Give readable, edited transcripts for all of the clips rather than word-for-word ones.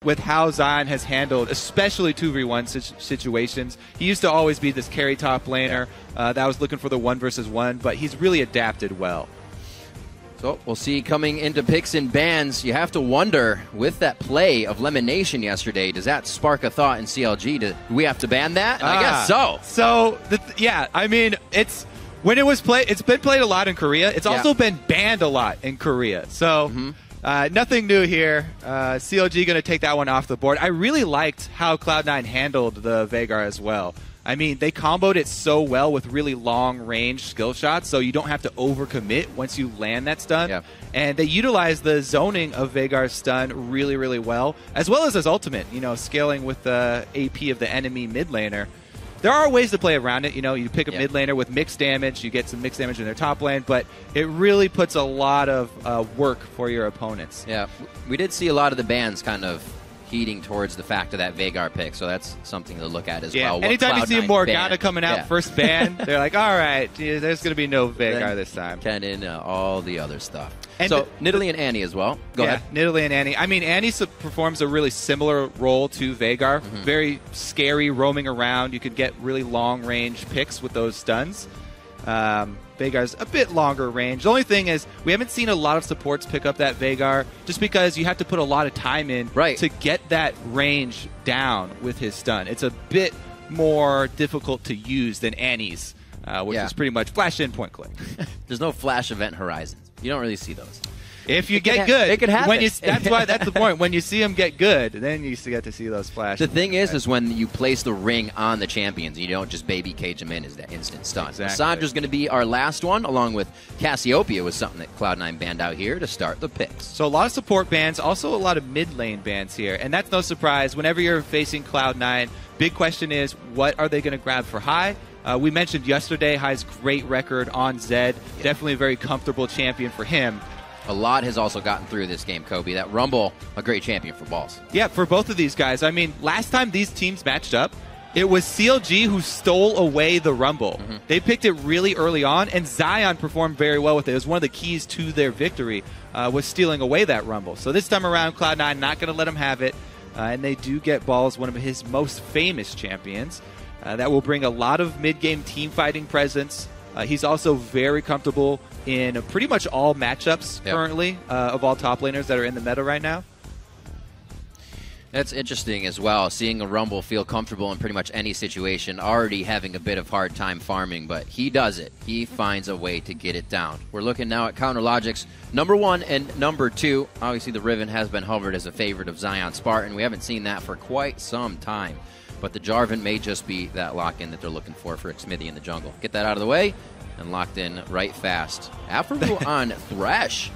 with how Zion has handled, especially 2v1 situations. He used to always be this carry top laner that was looking for the 1 versus 1, but he's really adapted well. So we'll see coming into picks and bans. You have to wonder, with that play of LemonNation yesterday, does that spark a thought in CLG? Do we have to ban that? And I guess so. So, yeah, I mean, it's been played a lot in Korea. It's also been banned a lot in Korea. So nothing new here. CLG going to take that one off the board. I really liked how Cloud9 handled the Veigar as well. I mean, they comboed it so well with really long-range skill shots, so you don't have to overcommit once you land that stun. Yeah. And they utilized the zoning of Veigar's stun really, really well as his ultimate, scaling with the AP of the enemy mid laner. There are ways to play around it. You pick a mid laner with mixed damage, you get some mixed damage in their top lane, but it really puts a lot of work for your opponents. Yeah, we did see a lot of the bans kind of heeding towards the fact of that Veigar pick, so that's something to look at as well. Anytime you see Morgana coming out first ban, they're like, all right, there's going to be no Veigar this time. And all the other stuff. And so Nidalee and Annie as well. Go ahead. Nidalee and Annie. I mean, Annie performs a really similar role to Veigar. Very scary, roaming around. You could get really long-range picks with those stuns. Veigar's a bit longer range. The only thing is we haven't seen a lot of supports pick up that Veigar just because you have to put a lot of time in to get that range down with his stun. It's a bit more difficult to use than Annie's, which is pretty much flash in, point click. There's no flash event horizons. You don't really see those. If you get good, it could happen. That's the point. When you see them get good, then you get to see those flashes. The thing is when you place the ring on the champions, you don't just baby cage them in as that instant stun. Exactly. Sandra's going to be our last one, along with Cassiopeia was something that Cloud9 banned out here to start the picks. So a lot of support bans, also a lot of mid lane bans here, and that's no surprise. Whenever you're facing Cloud9, big question is, what are they going to grab for high? We mentioned yesterday High's great record on Zed. Definitely a very comfortable champion for him. A lot has also gotten through this game, Kobe. That Rumble, a great champion for balls. Yeah, for both of these guys. I mean, last time these teams matched up, it was CLG who stole away the Rumble. They picked it really early on, and Zion performed very well with it. It was one of the keys to their victory, was stealing away that Rumble. So this time around, Cloud9 not going to let him have it, and they do get Balls, one of his most famous champions. That will bring a lot of mid-game team fighting presence. He's also very comfortable in pretty much all matchups currently of all top laners that are in the meta right now. That's interesting as well, seeing a Rumble feel comfortable in pretty much any situation, already having a bit of hard time farming, but he does it. He finds a way to get it down. We're looking now at Counter Logic's number 1 and number 2. Obviously, the Riven has been hovered as a favorite of ZionSpartan. We haven't seen that for quite some time. But the Jarvan may just be that lock-in that they're looking for Xmithie in the jungle. Get that out of the way, and locked in right fast. Aphromoo on Thresh.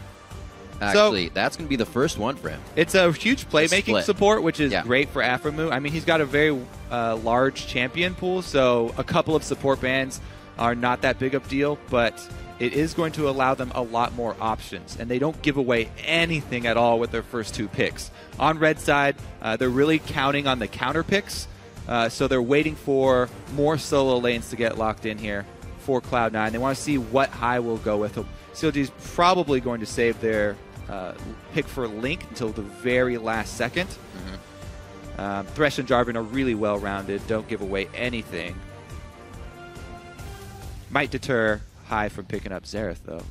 Actually, that's going to be the first one for him. It's a huge playmaking support, which is great for Aphromoo. I mean, he's got a very large champion pool, so a couple of support bans are not that big of a deal, but it is going to allow them a lot more options, and they don't give away anything at all with their first 2 picks. On red side, they're really counting on the counter picks. So they're waiting for more solo lanes to get locked in here for Cloud9. They want to see what high will go with them. CLG's probably going to save their pick for Link until the very last second. Thresh and Jarvan are really well-rounded. Don't give away anything. Might deter High from picking up Xerath, though.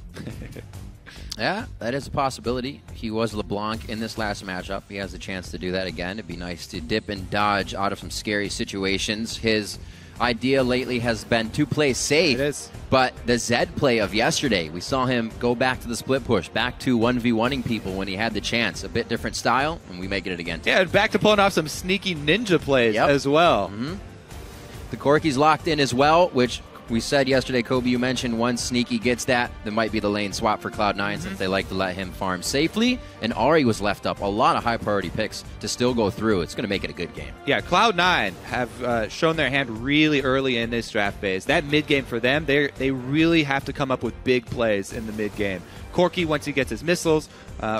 Yeah, that is a possibility. He was LeBlanc in this last matchup. He has a chance to do that again. It'd be nice to dip and dodge out of some scary situations. His idea lately has been to play safe. It is. But the Zed play of yesterday, we saw him go back to the split push, back to 1v1ing people when he had the chance. A bit different style, and we may get it again today. Yeah, and back to pulling off some sneaky ninja plays as well. The Corki's locked in as well, which we said yesterday, Kobe, you mentioned once Sneaky gets that, there might be the lane swap for Cloud9 since they like to let him farm safely. And Ahri was left up. A lot of high-priority picks to still go through. It's going to make it a good game. Yeah, Cloud9 have shown their hand really early in this draft phase. That mid-game for them, they really have to come up with big plays in the mid-game. Corki once he gets his missiles,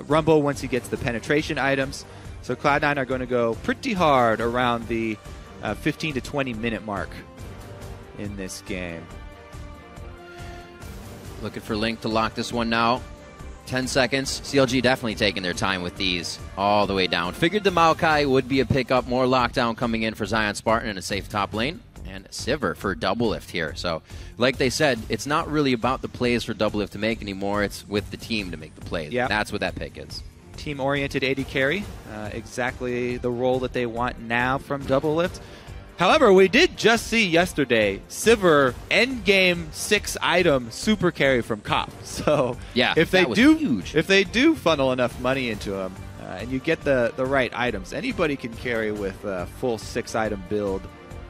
Rumble once he gets the penetration items. So Cloud9 are going to go pretty hard around the 15 to 20-minute mark in this game. Looking for Link to lock this one now. 10 seconds. CLG definitely taking their time with these all the way down. Figured the Maokai would be a pickup. More lockdown coming in for ZionSpartan in a safe top lane. And Sivir for Doublelift here. So, like they said, it's not really about the plays for Doublelift to make anymore. It's with the team to make the plays. Yep. That's what that pick is. Team-oriented AD carry. Exactly the role that they want now from Doublelift. However, we did just see yesterday Sivir endgame 6-item super carry from Cop. So yeah, if they do funnel enough money into him and you get the right items, anybody can carry with a full 6-item build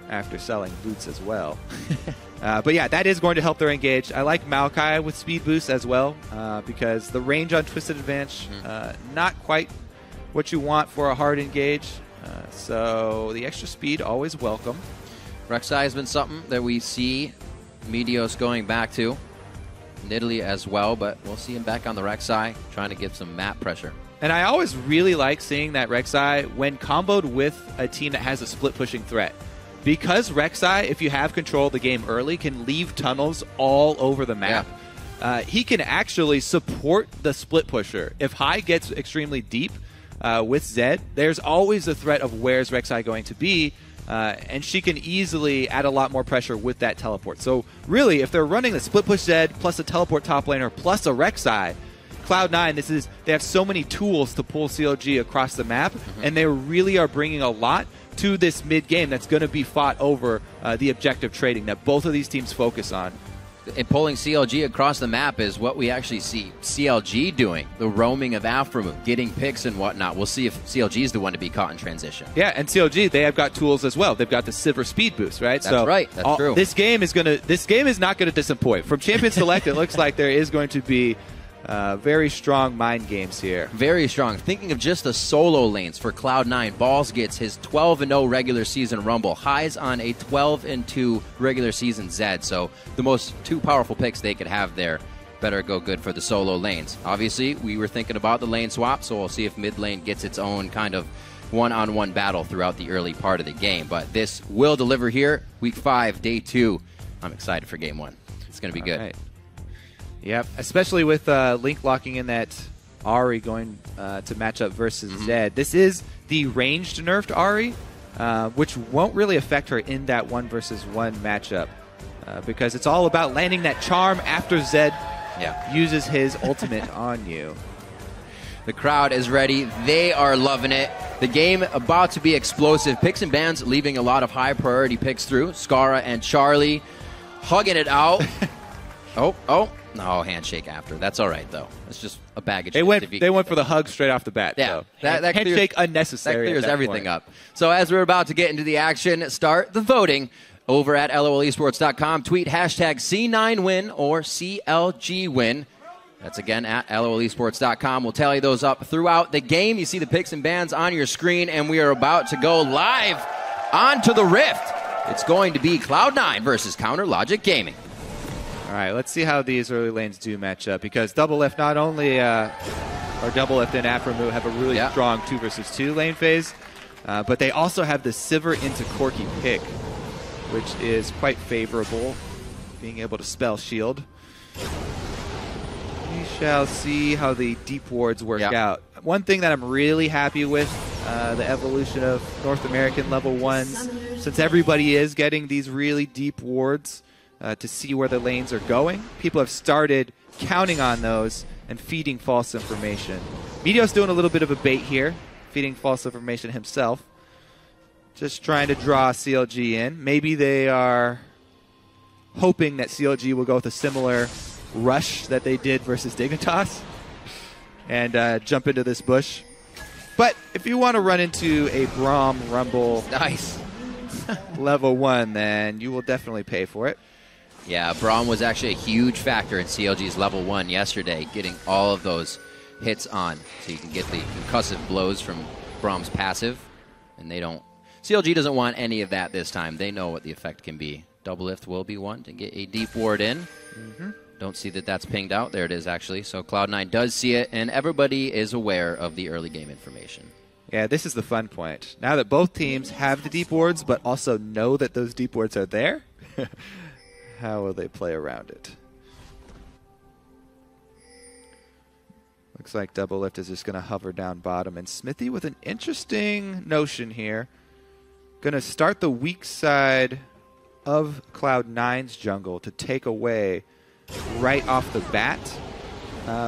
after selling boots as well. But yeah, that is going to help their engage. I like Maokai with speed boost as well because the range on Twisted Advantage, not quite what you want for a hard engage. So the extra speed, always welcome. Reksai has been something that we see Meteos going back to. Nidalee as well, but we'll see him back on the Reksai, trying to give some map pressure. And I always really like seeing that Reksai when comboed with a team that has a split-pushing threat. Because Reksai, if you have control of the game early, can leave tunnels all over the map. Yeah. He can actually support the split pusher. If High gets extremely deep with Zed, there's always a threat of where's Reksai going to be, and she can easily add a lot more pressure with that teleport. So really, if they're running the split push Zed plus a teleport top laner plus a Reksai, Cloud9, they have so many tools to pull CLG across the map, and they really are bringing a lot to this mid-game that's going to be fought over the objective trading that both of these teams focus on. And pulling CLG across the map is what we actually see CLG doing, the roaming of Aphromoo, getting picks and whatnot. We'll see if CLG is the one to be caught in transition. Yeah, and CLG, they have got tools as well. They've got the Sivir speed boost, right? That's right. That's true. This game is not going to disappoint. From Champion Select, it looks like there is going to be very strong mind games here. Very strong. Thinking of just the solo lanes for Cloud9, Balls gets his 12-0 regular season Rumble. Highs on a 12-2 regular season Zed. So the most two powerful picks they could have there. Better go good for the solo lanes. Obviously, we were thinking about the lane swap, so we'll see if mid lane gets its own kind of one-on-one battle throughout the early part of the game. But this will deliver here. Week 5, day 2. I'm excited for game 1. It's going to be good. Right. Yep, especially with Link locking in that Ahri going to match up versus Zed. This is the ranged nerfed Ahri, which won't really affect her in that 1 versus 1 matchup because it's all about landing that charm after Zed uses his ultimate on you. The crowd is ready. They are loving it. The game about to be explosive. Picks and bans leaving a lot of high priority picks through. Skara and Charlie hugging it out. No, handshake after. That's all right, though. It's just a baggage. They went for the hug straight off the bat. Yeah, so. that handshake unnecessary. That clears everything up. So as we're about to get into the action, start the voting over at LOLesports.com. Tweet hashtag C9win or CLGwin. That's again at LOLesports.com. We'll tally those up throughout the game. You see the picks and bans on your screen, and we are about to go live onto the Rift. It's going to be Cloud9 versus Counter Logic Gaming. All right, let's see how these early lanes do match up because Doublelift not only Doublelift and Aphromoo have a really strong 2 versus 2 lane phase, but they also have the Sivir into Corki pick, which is quite favorable, being able to spell shield. We shall see how the deep wards work out. One thing that I'm really happy with, the evolution of North American level 1s, since everybody is getting these really deep wards, to see where the lanes are going. People have started counting on those and feeding false information. Meteos doing a little bit of a bait here, feeding false information himself. Just trying to draw CLG in. Maybe they are hoping that CLG will go with a similar rush that they did versus Dignitas and jump into this bush. But if you want to run into a Braum Rumble level 1, then you will definitely pay for it. Yeah, Braum was actually a huge factor in CLG's level 1 yesterday, getting all of those hits on. So you can get the concussive blows from Braum's passive, and they don't. CLG doesn't want any of that this time. They know what the effect can be. Doublelift will be one to get a deep ward in. Don't see that that's pinged out. There it is, actually. So Cloud9 does see it, and everybody is aware of the early game information. Yeah, this is the fun point. Now that both teams have the deep wards, but also know that those deep wards are there, how will they play around it? Looks like Doublelift is just going to hover down bottom. And Xmithie with an interesting notion here. Going to start the weak side of Cloud9's jungle to take away right off the bat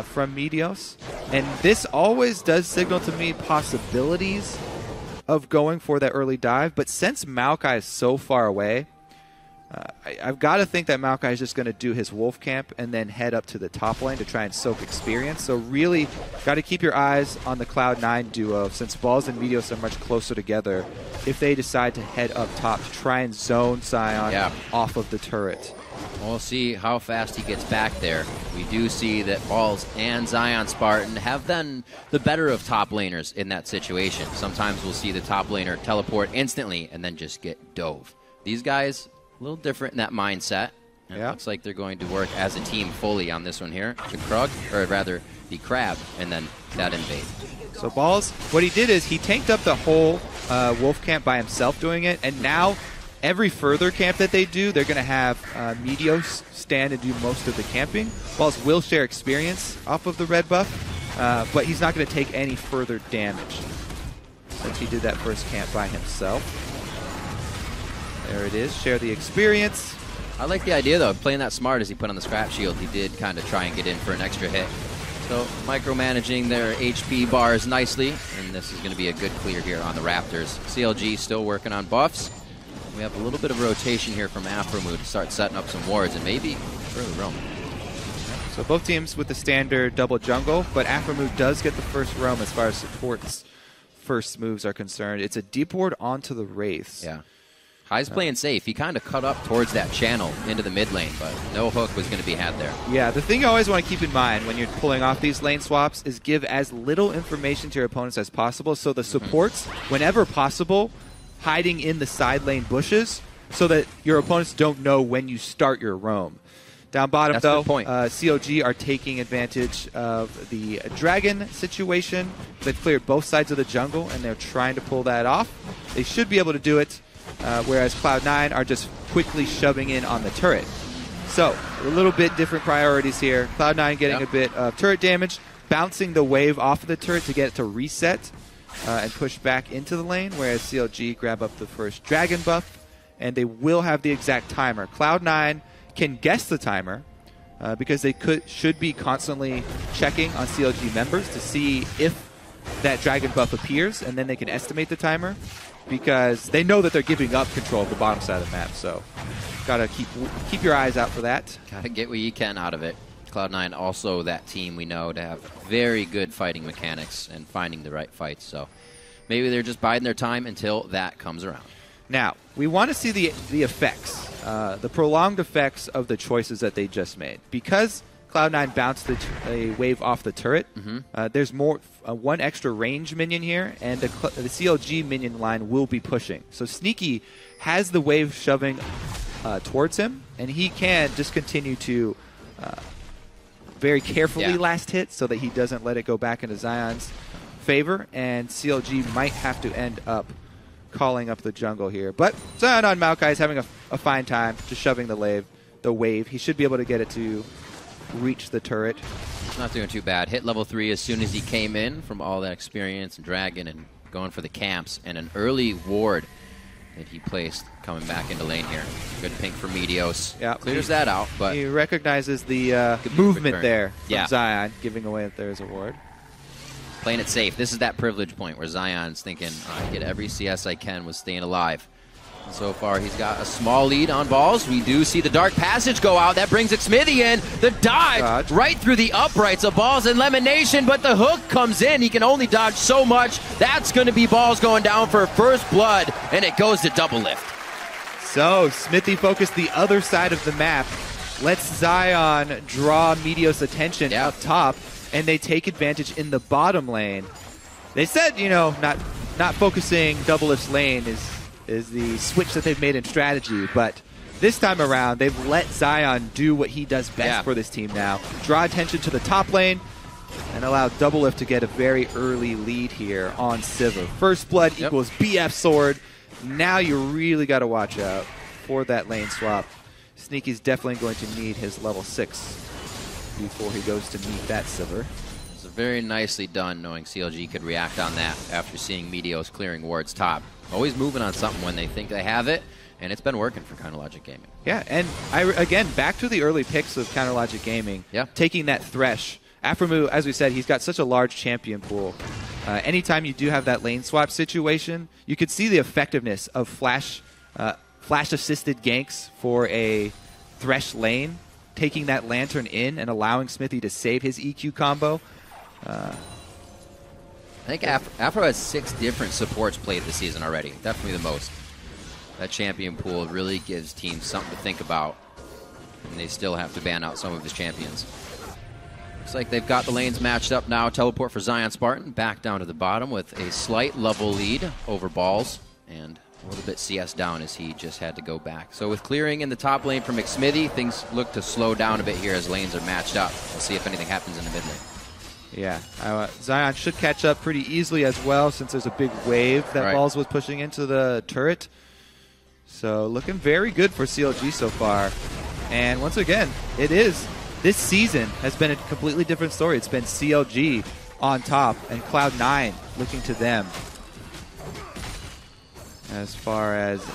from Meteos. And this always does signal to me possibilities of going for that early dive. But since Maokai is so far away, I've got to think that Maokai is just going to do his wolf camp and then head up to the top lane to try and soak experience. So really got to keep your eyes on the Cloud9 duo since Balls and Meteos are much closer together if they decide to head up top to try and zone Zion off of the turret. We'll see how fast he gets back there. We do see that Balls and ZionSpartan have done the better of top laners in that situation. Sometimes we'll see the top laner teleport instantly and then just get dove. These guys, a little different in that mindset. It looks like they're going to work as a team fully on this one here. The Krug, or rather the Crab, and then that invade. So Balls, what he did is he tanked up the whole wolf camp by himself doing it, and now every further camp that they do, they're going to have Meteos stand and do most of the camping. Balls will share experience off of the red buff, but he's not going to take any further damage since he did that first camp by himself. There it is, share the experience. I like the idea, though, playing that smart as he put on the scrap shield. He did kind of try and get in for an extra hit. So micromanaging their HP bars nicely, and this is going to be a good clear here on the Raptors. CLG still working on buffs. We have a little bit of rotation here from Aphromoo to start setting up some wards and maybe further roam. So both teams with the standard double jungle, but Aphromoo does get the first roam as far as support's first moves are concerned. It's a deep ward onto the Wraiths. Yeah. High's playing safe. He kind of cut up towards that channel into the mid lane, but no hook was going to be had there. Yeah, the thing you always want to keep in mind when you're pulling off these lane swaps is give as little information to your opponents as possible so the supports, whenever possible, hiding in the side lane bushes so that your opponents don't know when you start your roam. Down bottom, That's though, a good point. CLG are taking advantage of the dragon situation. They've cleared both sides of the jungle, and they're trying to pull that off. They should be able to do it. Whereas Cloud9 are just quickly shoving in on the turret. So, a little bit different priorities here. Cloud9 getting a bit of turret damage, bouncing the wave off of the turret to get it to reset and push back into the lane, whereas CLG grab up the first dragon buff, and they will have the exact timer. Cloud9 can guess the timer because they should be constantly checking on CLG members to see if that dragon buff appears, and then they can estimate the timer, because they know that they're giving up control of the bottom side of the map. So gotta keep your eyes out for that. Gotta get what you can out of it. Cloud9 also that team we know to have very good fighting mechanics and finding the right fights. So maybe they're just biding their time until that comes around. Now, we want to see the effects, the prolonged effects of the choices that they just made. Because Cloud9 bounced a wave off the turret, there's one extra range minion here, and the CLG minion line will be pushing. So Sneaky has the wave shoving towards him, and he can just continue to very carefully last hit so that he doesn't let it go back into Zion's favor, and CLG might have to end up calling up the jungle here. But Zion on Maokai is having a fine time just shoving the wave. He should be able to get it to reach the turret. Not doing too bad. Hit level 3 as soon as he came in from all that experience and Dragon and going for the camps, and an early ward that he placed coming back into lane here. Good pink for Meteos. Yeah, clears that out, but he recognizes the movement there from Zion, giving away that there's a ward. Playing it safe. This is that privilege point where Zion's thinking, I get every CS I can with staying alive. And so far, he's got a small lead on Balls. We do see the Dark Passage go out. That brings Xmithie in. The dodge right through the uprights of Balls and LemonNation, but the hook comes in. He can only dodge so much. That's going to be Balls going down for first blood, and it goes to Doublelift. So, Xmithie focused the other side of the map. Lets Zion draw Meteos' attention up top, and they take advantage in the bottom lane. They said, you know, not focusing Doublelift's lane is the switch that they've made in strategy, but this time around, they've let Zion do what he does best for this team now. Draw attention to the top lane and allow Doublelift to get a very early lead here on Sivir. First blood equals BF sword. Now you really got to watch out for that lane swap. Sneaky's definitely going to need his level 6 before he goes to meet that Sivir. It's a very nicely done, knowing CLG could react on that after seeing Meteos clearing wards top. Always moving on something when they think they have it, and it's been working for CounterLogic Gaming. Yeah, and again, back to the early picks of CounterLogic Gaming, taking that Thresh. Aphromoo, as we said, he's got such a large champion pool. Anytime you do have that lane swap situation, you could see the effectiveness of flash-assisted ganks for a Thresh lane, taking that Lantern in and allowing Xmithie to save his EQ combo. I think Aphro has 6 different supports played this season already. Definitely the most. That champion pool really gives teams something to think about, and they still have to ban out some of his champions. Looks like they've got the lanes matched up now. Teleport for ZionSpartan back down to the bottom with a slight level lead over Balls, and a little bit CS down as he just had to go back. So with clearing in the top lane from Xmithie, things look to slow down a bit here as lanes are matched up. We'll see if anything happens in the mid lane. Yeah, Zion should catch up pretty easily as well, since there's a big wave that Balls was pushing into the turret. So looking very good for CLG so far. And once again, this season has been a completely different story. It's been CLG on top and Cloud9 looking to them as far as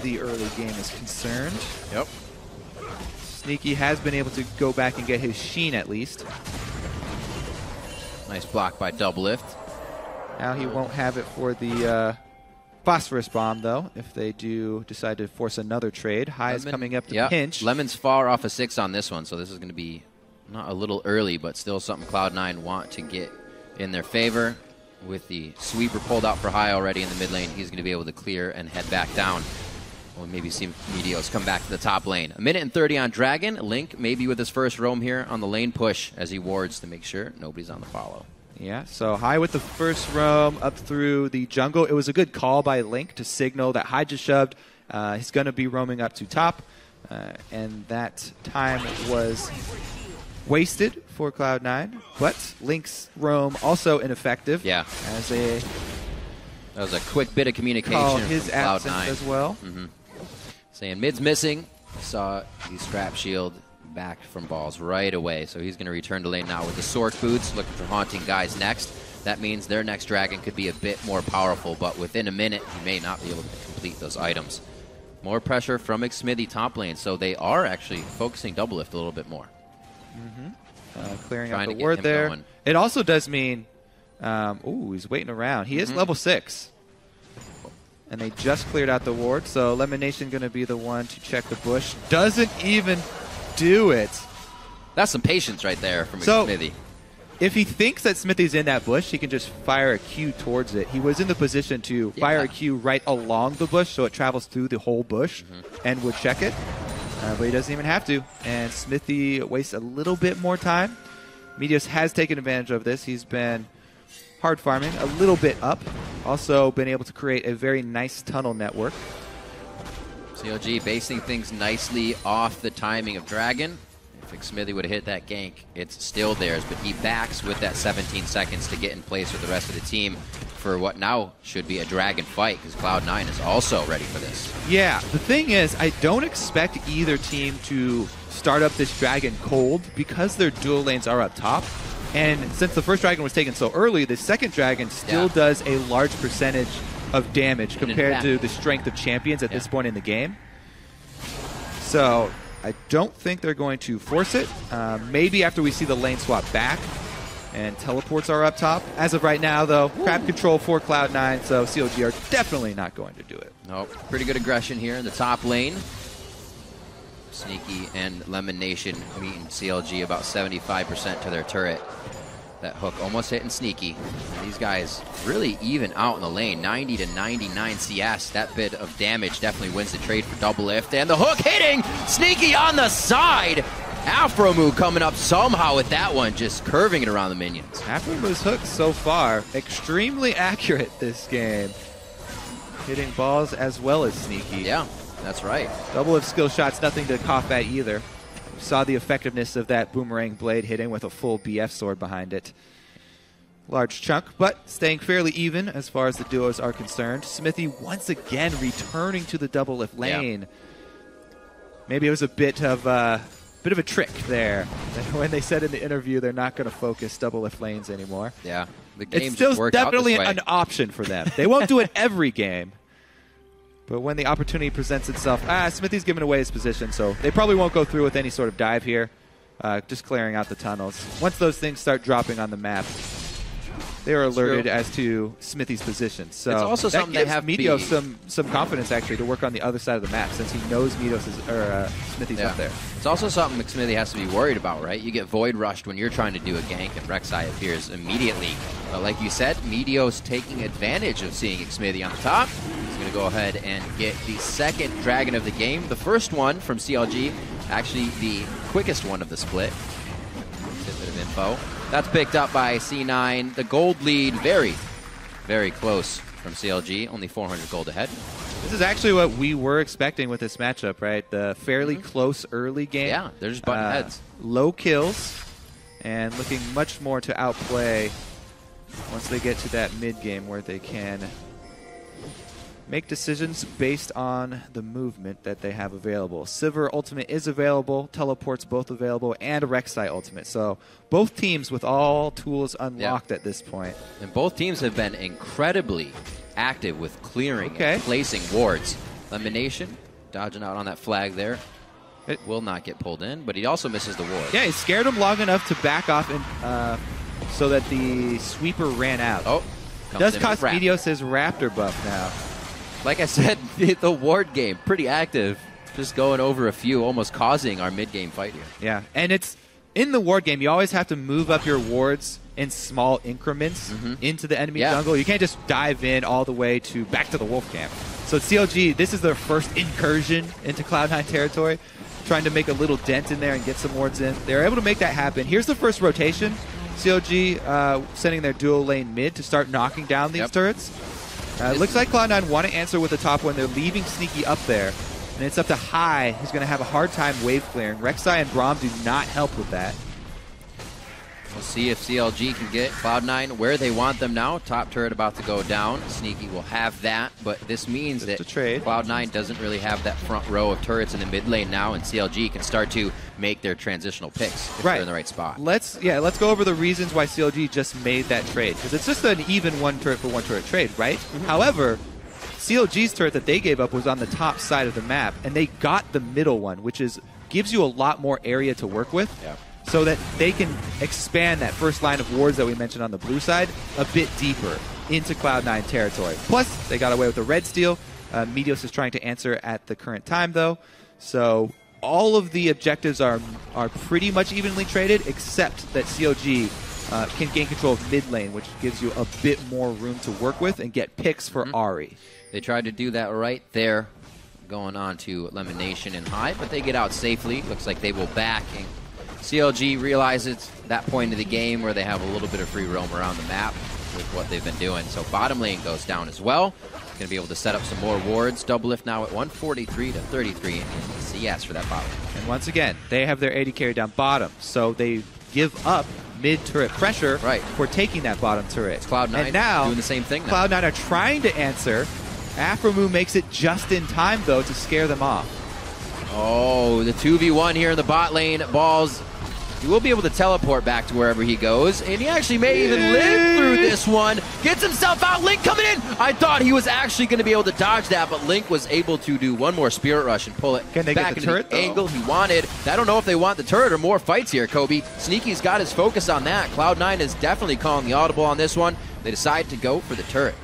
the early game is concerned. Yep. Sneaky has been able to go back and get his Sheen at least. Nice block by Doublelift. Now he won't have it for the Phosphorus Bomb, though, if they do decide to force another trade. High is coming up to pinch. Lemon's far off a 6 on this one, so this is going to be not a little early, but still something Cloud9 want to get in their favor. With the sweeper pulled out for High already in the mid lane, he's going to be able to clear and head back down. We'll maybe see Meteos come back to the top lane. 1:30 on Dragon. Link maybe with his first roam here on the lane push as he wards to make sure nobody's on the follow. Yeah, so High with the first roam up through the jungle. It was a good call by Link to signal that High just shoved. He's going to be roaming up to top, and that time was wasted for Cloud9. But Link's roam also ineffective. Yeah. That was a quick bit of communication called from his absence Cloud9 as well. Saying mid's missing. Saw the scrap shield back from Balls right away. So he's going to return to lane now with the Sork boots, looking for haunting guys next. That means their next dragon could be a bit more powerful, but within a minute, he may not be able to complete those items. More pressure from Xmithie top lane, so they are actually focusing Doublelift a little bit more. Clearing out the ward there. Going. It also does mean, he's waiting around. He is level 6. And they just cleared out the ward, so LemonNation going to be the one to check the bush. Doesn't even do it. That's some patience right there from Xmithie. If he thinks that Xmithie's in that bush, he can just fire a Q towards it. He was in the position to fire a Q right along the bush, so it travels through the whole bush and would check it. But he doesn't even have to. And Xmithie wastes a little bit more time. Meteos has taken advantage of this. He's been hard farming, a little bit up. Also been able to create a very nice tunnel network. CLG basing things nicely off the timing of Dragon. If Xmithie would have hit that gank, it's still theirs, but he backs with that 17 seconds to get in place with the rest of the team for what now should be a Dragon fight, because Cloud9 is also ready for this. Yeah, the thing is, I don't expect either team to start up this Dragon cold because their dual lanes are up top. And since the first Dragon was taken so early, the second Dragon still does a large percentage of damage compared to the strength of champions at this point in the game. So I don't think they're going to force it. Maybe after we see the lane swap back and teleports are up top. As of right now, though, crap control for Cloud9, so CLG are definitely not going to do it. Nope. Pretty good aggression here in the top lane. Sneaky and LemonNation meeting CLG about 75% to their turret. That hook almost hitting Sneaky. And these guys really even out in the lane. 90 to 99 CS. That bit of damage definitely wins the trade for Doublelift. And the hook hitting Sneaky on the side. Aphromoo coming up somehow with that one, just curving it around the minions. Aphromoo's hooks so far extremely accurate this game. Hitting balls as well as Sneaky. Yeah, that's right. Doublelift skill shots, nothing to cough at either. Saw the effectiveness of that boomerang blade hitting with a full BF sword behind it. Large chunk, but staying fairly even as far as the duos are concerned. Xmithie once again returning to the Doublelift lane. Yeah. Maybe it was a bit of bit of a trick there. When they said in the interview they're not going to focus Doublelift lanes anymore. Yeah, the game it's still definitely an option for them. They won't do it every game. But when the opportunity presents itself, Xmithie's giving away his position, so they probably won't go through with any sort of dive here. Just clearing out the tunnels. Once those things start dropping on the map, they are alerted as to Xmithie's position. So it's also that something gives they have Meteos some confidence actually to work on the other side of the map since he knows Xmithie's up there. It's also something Xmithie has to be worried about, right? You get void rushed when you're trying to do a gank, and Reksai appears immediately. But like you said, Meteos taking advantage of seeing Xmithie on the top. He's going to go ahead and get the second Dragon of the game. The first one from CLG, actually the quickest one of the split. Just a bit of info. That's picked up by C9. The gold lead, very, very close from CLG. Only 400 gold ahead. This is actually what we were expecting with this matchup, right? The fairly close early game. Yeah, they're just butting heads. Low kills, and looking much more to outplay once they get to that mid game where they can make decisions based on the movement that they have available. Sivir ultimate is available, teleports both available, and a Reksai ultimate. So both teams with all tools unlocked at this point. And both teams have been incredibly active with clearing and placing wards. LemonNation dodging out on that flag there. It will not get pulled in, but he also misses the ward. Yeah, he scared him long enough to back off and so that the sweeper ran out. Oh, does cost Meteos his Raptor buff now. Like I said, the ward game, pretty active. Just going over a few, almost causing our mid-game fight here. Yeah, and it's in the ward game, you always have to move up your wards in small increments into the enemy jungle. You can't just dive in all the way to back to the wolf camp. So CLG, this is their first incursion into Cloud9 territory, trying to make a little dent in there and get some wards in. They're able to make that happen. Here's the first rotation. CLG sending their dual lane mid to start knocking down these turrets. It looks like Cloud9 want to answer with the top one. They're leaving Sneaky up there. And it's up to High, who's going to have a hard time wave clearing. Reksai and Braum do not help with that. We'll see if CLG can get Cloud9 where they want them now. Top turret about to go down. Sneaky will have that, but this means that Cloud9 doesn't really have that front row of turrets in the mid lane now, and CLG can start to make their transitional picks if they're in the right spot. Let's go over the reasons why CLG just made that trade, because it's just an even one turret for one turret trade, right? However, CLG's turret that they gave up was on the top side of the map, and they got the middle one, which gives you a lot more area to work with. So that they can expand that first line of wards that we mentioned on the blue side a bit deeper into Cloud9 territory. Plus, they got away with the red steal. Meteos is trying to answer at the current time, though. So all of the objectives are pretty much evenly traded, except that CLG can gain control of mid lane, which gives you a bit more room to work with and get picks for Ahri. They tried to do that right there, going on to LemonNation and High, but they get out safely. Looks like they will back. And CLG realizes that point of the game where they have a little bit of free roam around the map with what they've been doing. So bottom lane goes down as well. Going to be able to set up some more wards. Doublelift now at 143 to 33 in CS for that bottom. And once again, they have their AD carry down bottom, so they give up mid-turret pressure for taking that bottom turret. It's Cloud9 and now doing the same thing now. Cloud9 are trying to answer. Aphromoo makes it just in time, though, to scare them off. Oh, the 2v1 here in the bot lane. Balls. He will be able to teleport back to wherever he goes, and he actually may even live through this one. Gets himself out. Link coming in. I thought he was actually going to be able to dodge that, but Link was able to do one more Spirit Rush and pull it back into the angle he wanted. I don't know if they want the turret or more fights here, Kobe. Sneaky's got his focus on that. Cloud9 is definitely calling the audible on this one. They decide to go for the turret.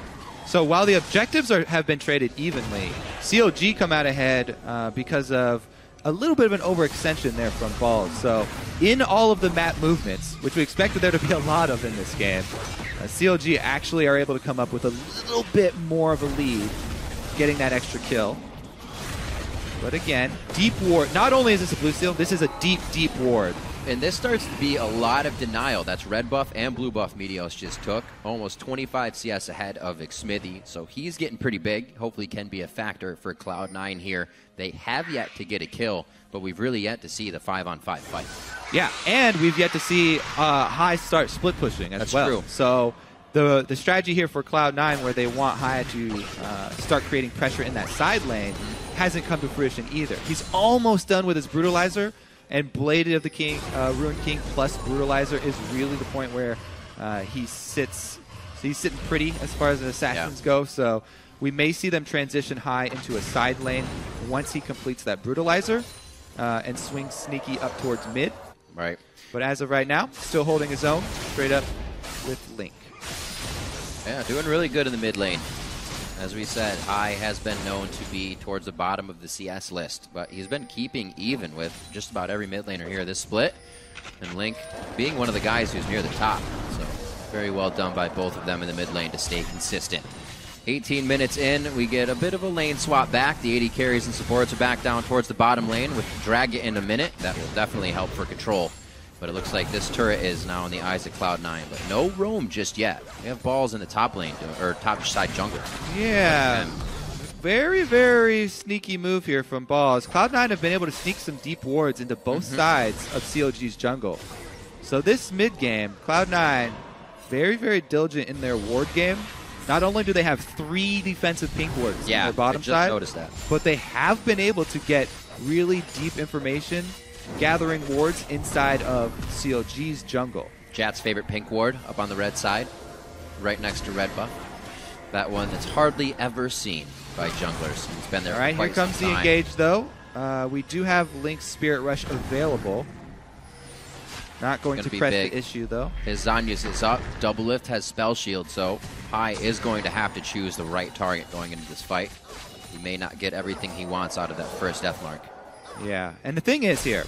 So while the objectives have been traded evenly, CLG come out ahead because of a little bit of an overextension there from Balls. So in all of the map movements, which we expected there to be a lot of in this game, CLG actually are able to come up with a little bit more of a lead, getting that extra kill. But again, deep ward. Not only is this a blue steal, this is a deep, deep ward. And this starts to be a lot of denial. That's red buff and blue buff Meteos just took. Almost 25 CS ahead of Xmithie, so he's getting pretty big. Hopefully can be a factor for Cloud9 here. They have yet to get a kill, but we've really yet to see the 5-on-5 fight. Yeah, and we've yet to see High start split pushing as well. True. So the strategy here for Cloud9, where they want High to start creating pressure in that side lane, hasn't come to fruition either. He's almost done with his Brutalizer, And Bladed of the King, Ruined King plus Brutalizer is really the point where he's sitting pretty as far as the Assassins go. So we may see them transition high into a side lane once he completes that Brutalizer and swings sneaky up towards mid. Right. But as of right now, still holding his own straight up with Link. Yeah, doing really good in the mid lane. As we said, Hai has been known to be towards the bottom of the CS list, but he's been keeping even with just about every mid laner here this split. And Link being one of the guys who's near the top. So very well done by both of them in the mid lane to stay consistent. 18 minutes in, we get a bit of a lane swap back. The 80 carries and supports are back down towards the bottom lane with Drag It in a minute. That will definitely help for control. But it looks like this turret is now in the eyes of Cloud9. But no roam just yet. We have balls in the top lane, or top side jungler. Yeah. Very, very sneaky move here from Balls. Cloud9 have been able to sneak some deep wards into both sides of CLG's jungle. So this mid game, Cloud9, very, very diligent in their ward game. Not only do they have 3 defensive pink wards on their bottom side, noticed that. but they have been able to get really deep information gathering wards inside of CLG's jungle. Jat's favorite pink ward up on the red side, right next to red buff. That one that's hardly ever seen by junglers. It's been there for quite some time. Here comes the engage, though. We do have Link's Spirit Rush available. Not going to press the issue, though. His Zanyas is up. Doublelift has Spell Shield, so Hai is going to have to choose the right target going into this fight. He may not get everything he wants out of that first death mark. Yeah, and the thing is here,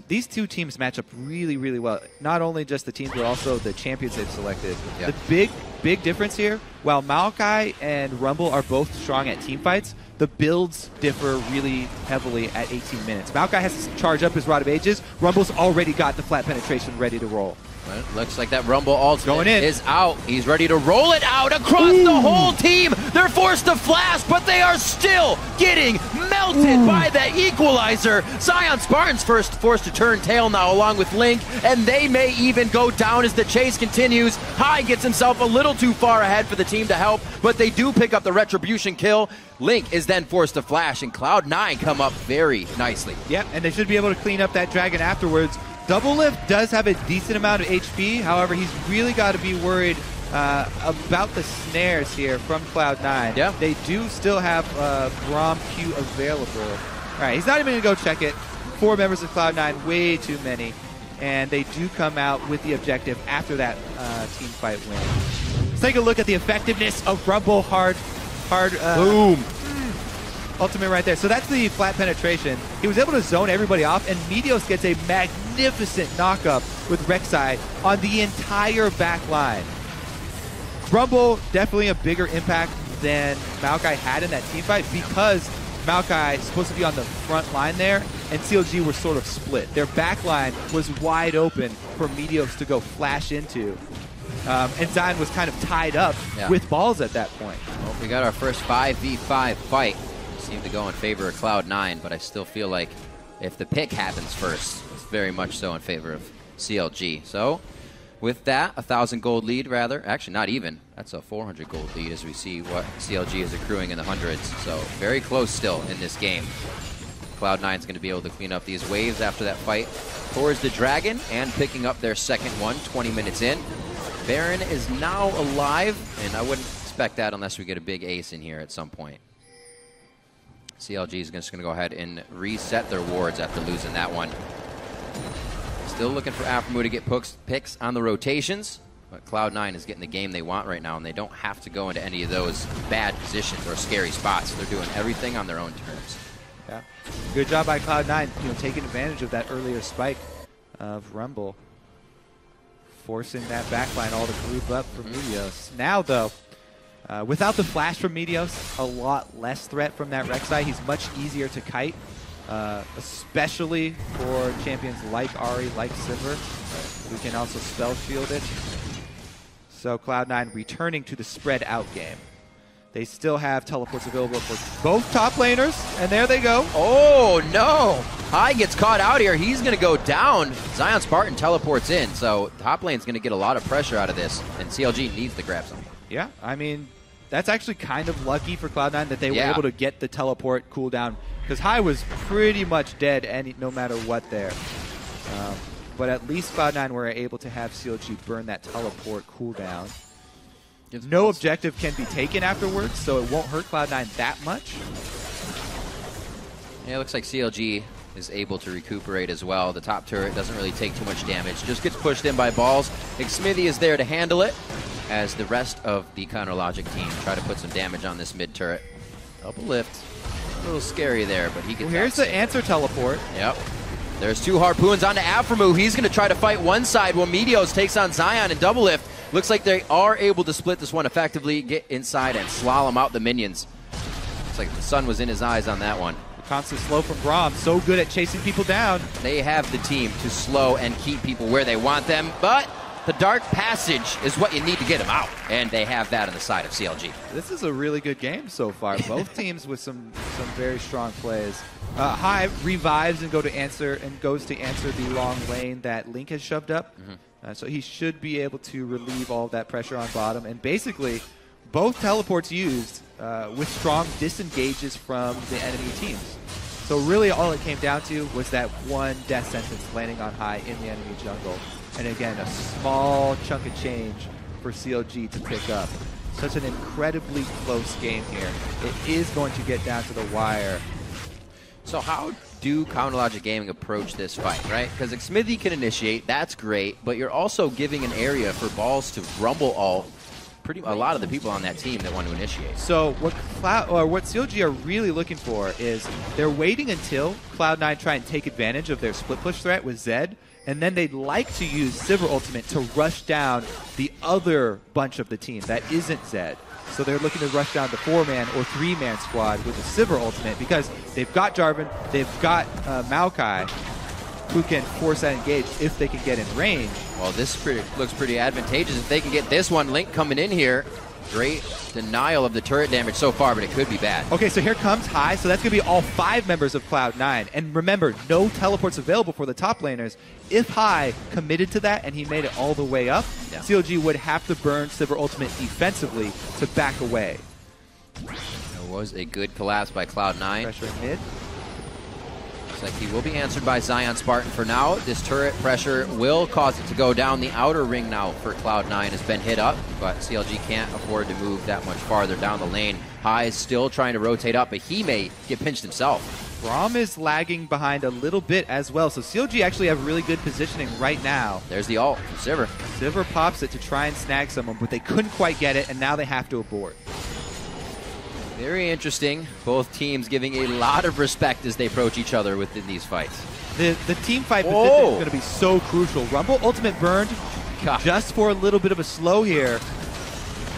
these two teams match up really, really well. Not only just the teams, but also the champions they've selected. Yeah. The big difference here, while Maokai and Rumble are both strong at team fights, the builds differ really heavily at 18 minutes. Maokai has to charge up his Rod of Ages. Rumble's already got the flat penetration ready to roll. Well, looks like that Rumble ultimate is out. He's ready to roll it out across the whole team. They're forced to flash, but they are still getting melted by that equalizer. ZionSpartan's forced to turn tail now along with Link, and they may even go down as the chase continues. Hai gets himself a little too far ahead for the team to help, but they do pick up the retribution kill. Link is then forced to flash, and Cloud9 come up very nicely. Yep, and they should be able to clean up that dragon afterwards. Doublelift does have a decent amount of HP. However, he's really got to be worried about the snares here from Cloud9. Yeah. They do still have Braum Q available. All right, he's not even going to go check it. 4 members of Cloud9, way too many. And they do come out with the objective after that team fight win. Let's take a look at the effectiveness of Rumble hard. Boom. Ultimate right there. So that's the flat penetration. He was able to zone everybody off, and Meteos gets a magnificent knockup with Reksai on the entire back line. Rumble, definitely a bigger impact than Maokai had in that team fight because Maokai is supposed to be on the front line there, and CLG were sort of split. Their back line was wide open for Meteos to go flash into. And Zion was kind of tied up with balls at that point. Well, we got our first 5v5 fight. Seem to go in favor of Cloud9, but I still feel like if the pick happens first, it's very much so in favor of CLG. So with that, 1,000 gold lead rather. Actually, not even. That's a 400 gold lead as we see what CLG is accruing in the hundreds. So very close still in this game. Cloud9 is going to be able to clean up these waves after that fight towards the dragon and picking up their second one 20 minutes in. Baron is now alive, and I wouldn't expect that unless we get a big ace in here at some point. CLG is just going to go ahead and reset their wards after losing that one. Still looking for Aphromoo to get picks on the rotations, but Cloud9 is getting the game they want right now, and they don't have to go into any of those bad positions or scary spots. They're doing everything on their own terms. Yeah, good job by Cloud9, taking advantage of that earlier spike of Rumble, forcing that backline all to group up for Meteos. Now, though, without the flash from Meteos, a lot less threat from that Reksai. He's much easier to kite, especially for champions like Ahri, like Sivir, who can also spell shield it. So Cloud9 returning to the spread out game. They still have teleports available for both top laners, and there they go. Oh, no. Hai gets caught out here. He's going to go down. ZionSpartan teleports in, so top lane's going to get a lot of pressure out of this, and CLG needs to grab something. Yeah, I mean, that's actually kind of lucky for Cloud9 that they were able to get the teleport cooldown, because Hai was pretty much dead no matter what there. But at least Cloud9 were able to have CLG burn that teleport cooldown. No objective can be taken afterwards, so it won't hurt Cloud9 that much. Yeah, it looks like CLG is able to recuperate as well. The top turret doesn't really take too much damage, just gets pushed in by balls. Xmithie is there to handle it, as the rest of the Counterlogic team try to put some damage on this mid turret. Doublelift, a little scary there, but he gets Here's the answer teleport. Yep. There's 2 harpoons onto Aphromoo. He's going to try to fight one side while Meteos takes on Zion and Doublelift. Looks like they are able to split this one effectively, get inside and slalom out the minions. Looks like the sun was in his eyes on that one. Constant slow from Braum, so good at chasing people down. They have the team to slow and keep people where they want them, but the Dark Passage is what you need to get them out, and they have that on the side of CLG. This is a really good game so far. Both teams with some very strong plays. Hai revives and goes to answer the long lane that Link has shoved up. So he should be able to relieve all of that pressure on bottom. And basically, both teleports used with strong disengages from the enemy teams. So really all it came down to was that one death sentence landing on Hai in the enemy jungle. And again, a small chunk of change for CLG to pick up. Such an incredibly close game here. It is going to get down to the wire. So how do Counterlogic Gaming approach this fight, right? Because Xmithie can initiate, that's great, but you're also giving an area for balls to rumble all a lot of the people on that team that want to initiate. So what CLG are really looking for is they're waiting until Cloud9 try and take advantage of their split push threat with Zed, and then they'd like to use Sivir ultimate to rush down the other bunch of the team that isn't Zed. So they're looking to rush down the 4-man or 3-man squad with the Sivir ultimate because they've got Jarvan, they've got Maokai, who can force that engage if they can get in range. Well, this looks pretty advantageous if they can get this one. Link coming in here. Great denial of the turret damage so far, but it could be bad. Okay, so here comes Hai. So that's going to be all 5 members of Cloud9. And remember, no teleports available for the top laners. If Hai committed to that and he made it all the way up, CLG would have to burn Sivir ultimate defensively to back away. It was a good collapse by Cloud9. Pressure in mid. Looks like he will be answered by ZionSpartan for now. This turret pressure will cause it to go down. The outer ring now for Cloud9 has been hit up, but CLG can't afford to move that much farther down the lane. Hai is still trying to rotate up, but he may get pinched himself. Braum is lagging behind a little bit as well, so CLG actually have really good positioning right now. There's the ult from Sivir. Sivir pops it to try and snag someone, but they couldn't quite get it, and now they have to abort. Very interesting. Both teams giving a lot of respect as they approach each other within these fights. The team fight position is going to be so crucial. Rumble ultimate burned just for a little bit of a slow here.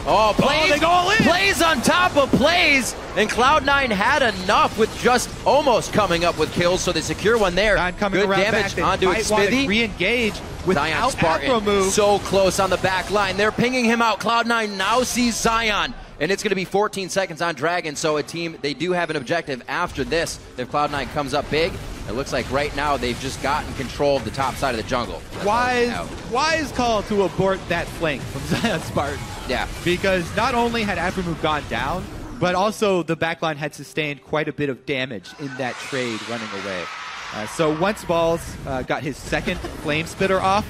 Oh, plays, they go all in! Plays on top of plays, and Cloud9 had enough with just almost coming up with kills, so they secure one there. Coming Good around damage back. onto Xmithie. Re-engage without Aphromoo. So close on the back line. They're pinging him out. Cloud9 now sees Zion. And it's going to be 14 seconds on Dragon, so they do have an objective after this. If Cloud9 comes up big, it looks like right now they've just gotten control of the top side of the jungle. Wise call to abort that flank from ZionSpartan. Yeah. Because not only had Aphromoo gone down, but also the backline had sustained quite a bit of damage in that trade running away. So once Balls got his second Flame Spitter off,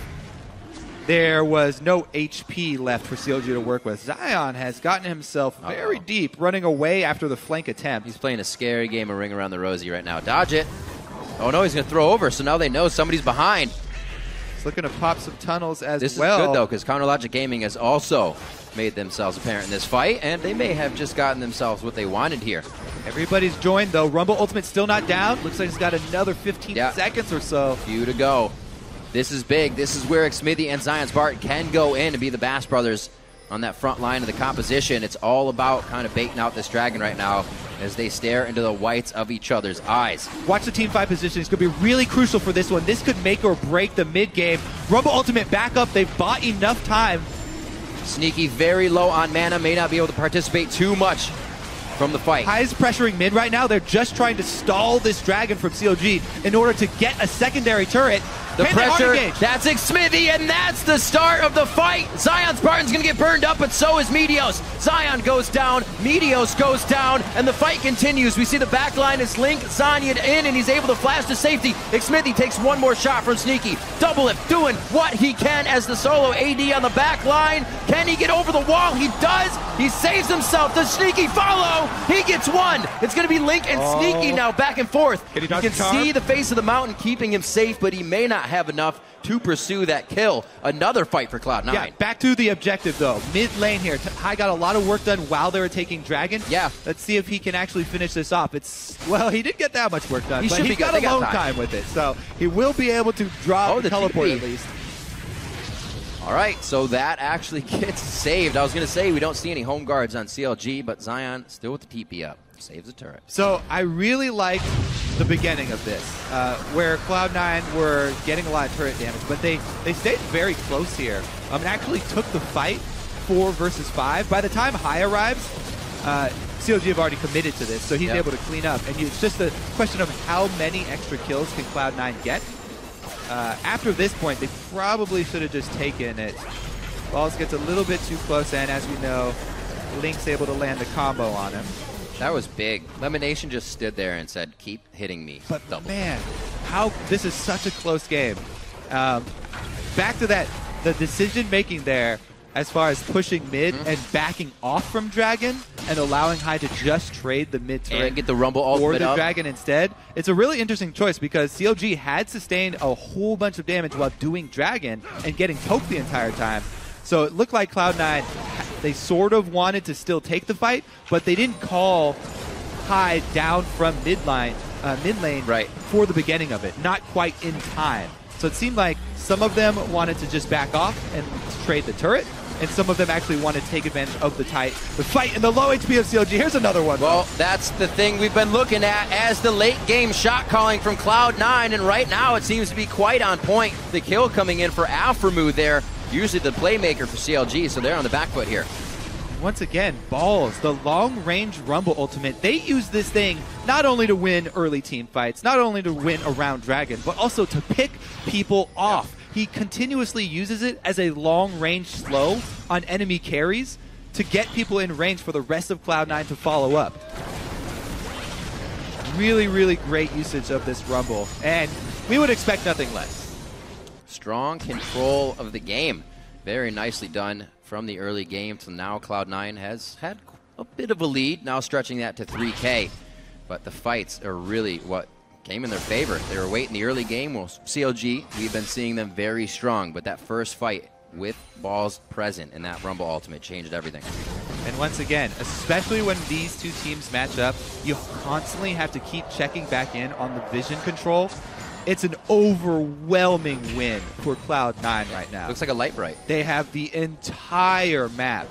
there was no HP left for CLG to work with. Zion has gotten himself very deep, running away after the flank attempt. He's playing a scary game of Ring Around the Rosie right now. Dodge it. Oh, no, he's going to throw over, so now they know somebody's behind. He's looking to pop some tunnels as well. This is good, though, because Counterlogic Gaming has also made themselves apparent in this fight, and they may have just gotten themselves what they wanted here. Everybody's joined, though. Rumble Ultimate still not down. Looks like he's got another 15 seconds or so. Few to go. This is big. This is where Xmithie and ZionSpartan can go in and be the Bass Brothers on that front line of the composition. It's all about kind of baiting out this dragon right now as they stare into the whites of each other's eyes. Watch the team fight position. It's going to be really crucial for this one. This could make or break the mid game. Rumble Ultimate back up. They've bought enough time. Sneaky very low on mana. May not be able to participate too much from the fight. Hai's pressuring mid right now. They're just trying to stall this dragon from CLG in order to get a secondary turret. The Can pressure, they engage? that's Xmithie, and that's the start of the fight. ZionSpartan's going to get burned up, but so is Meteos. Zion goes down, Meteos goes down, and the fight continues. We see the back line is Link, Zanya in, and he's able to flash to safety. Xmithie takes one more shot from Sneaky. Doublelift doing what he can as the solo AD on the back line. Can he get over the wall? He does. He saves himself. The Sneaky follow. He gets one. It's going to be Link and Sneaky now back and forth. You can see the face of the mountain keeping him safe, but he may not have enough to pursue that kill. Another fight for Cloud9. Yeah, back to the objective, though. Mid lane here. High got a lot of work done while they were taking Dragon. Yeah. Let's see if he can actually finish this off. Well, he didn't get that much work done, but he's got a long time with it. So he will be able to draw the teleport at least. All right, so that actually gets saved. I was going to say we don't see any home guards on CLG, but Zion still with the TP up. Saves the turret. So I really liked the beginning of this, where Cloud9 were getting a lot of turret damage, but they stayed very close here. And actually took the fight 4 versus 5. By the time High arrives, CLG have already committed to this, so he's able to clean up. And it's just a question of how many extra kills can Cloud9 get. After this point, they probably should have just taken it. Balls gets a little bit too close, and as we know, Link's able to land the combo on him. That was big. LemonNation just stood there and said, keep hitting me. But man, this is such a close game. Back to that, the decision-making there as far as pushing mid and backing off from Dragon and allowing High to just trade the mid turret and get the Rumble ultimate or the Dragon instead. It's a really interesting choice because CLG had sustained a whole bunch of damage while doing Dragon and getting poked the entire time. So it looked like Cloud9, they sort of wanted to still take the fight, but they didn't call High down from mid lane for the beginning of it, not quite in time. So it seemed like some of them wanted to just back off and trade the turret, and some of them actually want to take advantage of the fight in the low HP of CLG. Here's another one. Well, that's the thing we've been looking at as the late game shot calling from Cloud9, and right now it seems to be quite on point. The kill coming in for Aphromoo there, usually the playmaker for CLG, so they're on the back foot here. Once again, Balls, the long-range Rumble ultimate, they use this thing not only to win early team fights, not only to win around Dragon, but also to pick people off. He continuously uses it as a long-range slow on enemy carries to get people in range for the rest of Cloud9 to follow up. Really, really great usage of this Rumble, and we would expect nothing less. Strong control of the game. Very nicely done from the early game to now. Cloud9 has had a bit of a lead, now stretching that to 3K. But the fights are really what came in their favor. They were waiting the early game. Well, CLG, we've been seeing them very strong, but that first fight with Balls present in that Rumble ultimate changed everything. And once again, especially when these two teams match up, you constantly have to keep checking back in on the vision control. It's an overwhelming win for Cloud9 right now. Looks like a light bright. They have the entire map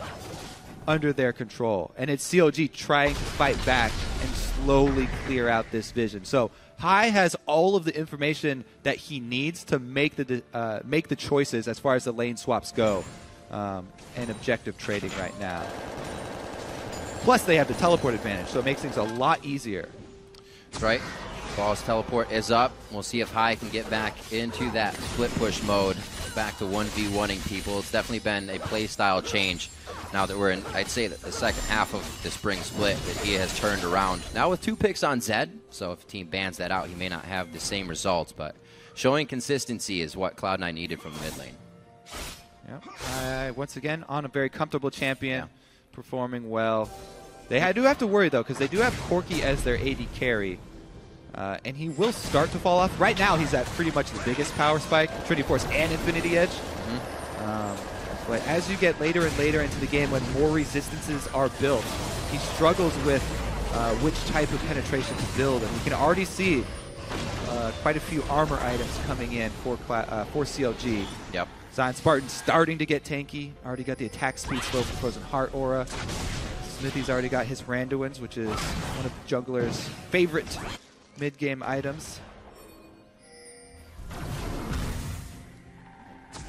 under their control, and it's CLG trying to fight back and slowly clear out this vision. So High has all of the information that he needs to make the choices as far as the lane swaps go and objective trading right now. Plus, they have the teleport advantage, so it makes things a lot easier. That's right. Ball's teleport is up. We'll see if High can get back into that split push mode, back to 1v1ing people. It's definitely been a play style change now that we're in, I'd say, that the second half of the spring split that he has turned around. Now with 2 picks on Zed, so if the team bans that out, he may not have the same results, but showing consistency is what Cloud9 needed from the mid lane. Yep. Once again, on a very comfortable champion, performing well. They do have to worry, though, because they do have Corki as their AD carry. And he will start to fall off. Right now, he's at pretty much the biggest power spike, Trinity Force and Infinity Edge. But as you get later and later into the game, when more resistances are built, he struggles with which type of penetration to build. And we can already see quite a few armor items coming in for CLG. Yep. ZionSpartan starting to get tanky. Already got the attack speed slow for Frozen Heart aura. Xmithie's already got his Randuins, which is one of Jungler's favorite mid-game items.